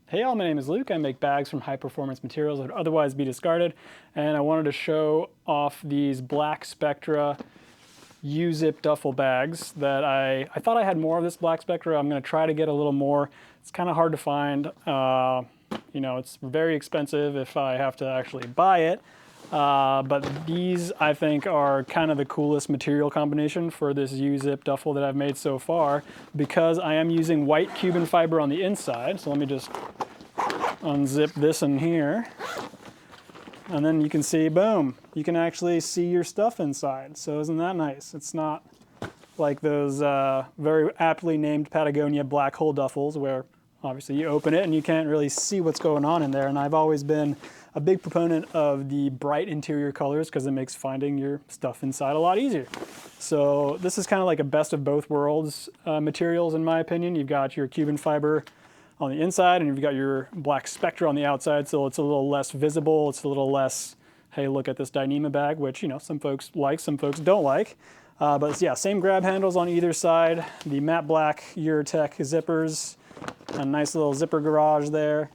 Hey y'all, my name is Luke. I make bags from high performance materials that would otherwise be discarded, and I wanted to show off these black Spectra U-zip duffel bags that I thought I had more of this black Spectra. I'm going to try to get a little more. It's kind of hard to find. You know, it's very expensive if I have to actually buy it. But these, I think, are kind of the coolest material combination for this U-zip duffel that I've made so far, because I am using white Cuben fiber on the inside. So let me just unzip this in here. And then you can see, boom, you can actually see your stuff inside. So isn't that nice? It's not like those very aptly named Patagonia black hole duffels where obviously you open it and you can't really see what's going on in there. And I've always been a big proponent of the bright interior colors because it makes finding your stuff inside a lot easier. So this is kind of like a best of both worlds materials in my opinion. You've got your Cuben fiber on the inside and you've got your black Spectra on the outside, so it's a little less visible. It's a little less, hey, look at this Dyneema bag, which, you know, some folks like, some folks don't like. But yeah, same grab handles on either side, the matte black Eurotech zippers, a nice little zipper garage there.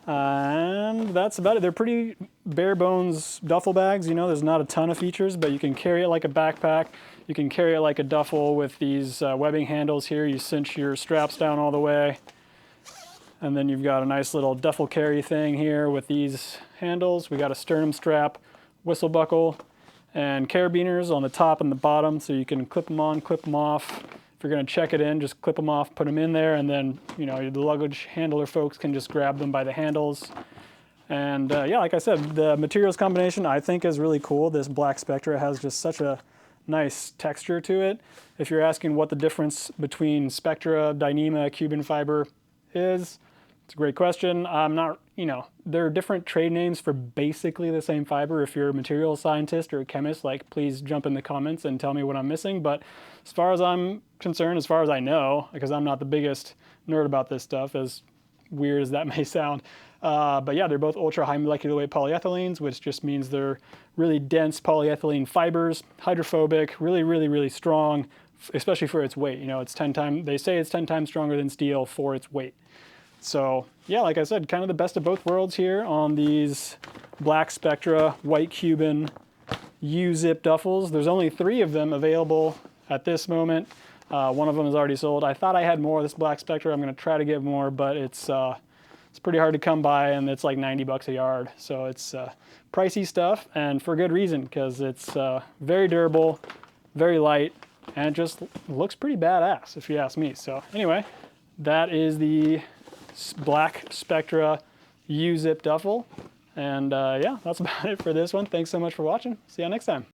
And that's about it. They're pretty bare bones duffel bags. You know, there's not a ton of features, but you can carry it like a backpack. You can carry it like a duffel with these webbing handles here. You cinch your straps down all the way. And then you've got a nice little duffel carry thing here with these handles. We got a sternum strap, whistle buckle, and carabiners on the top and the bottom, so you can clip them on, clip them off. If you're going to check it in, just clip them off, put them in there, and then, you know, the luggage handler folks can just grab them by the handles. And yeah, like I said, the materials combination I think is really cool. This black Spectra has just such a nice texture to it. If you're asking what the difference between Spectra, Dyneema, Cuben fiber is, it's a great question. I'm not, you know, there are different trade names for basically the same fiber. If you're a materials scientist or a chemist, like, please jump in the comments and tell me what I'm missing. But as far as I'm concerned, as far as I know, because I'm not the biggest nerd about this stuff, as weird as that may sound, but yeah, they're both ultra high molecular weight polyethylenes, which just means they're really dense polyethylene fibers, hydrophobic, really strong, especially for its weight. You know, it's 10 times, they say it's 10 times stronger than steel for its weight. So yeah, like I said, kind of the best of both worlds here on these black Spectra, white Cuben U-zip duffels. There's only 3 of them available at this moment. One of them is already sold. I thought I had more of this black Spectra. I'm going to try to get more, but it's pretty hard to come by, and it's like 90 bucks a yard. So it's pricey stuff, and for good reason, because it's very durable, very light, and it just looks pretty badass if you ask me. So anyway, that is the black Spectra U-zip duffel. And yeah, that's about it for this one. Thanks so much for watching. See you next time.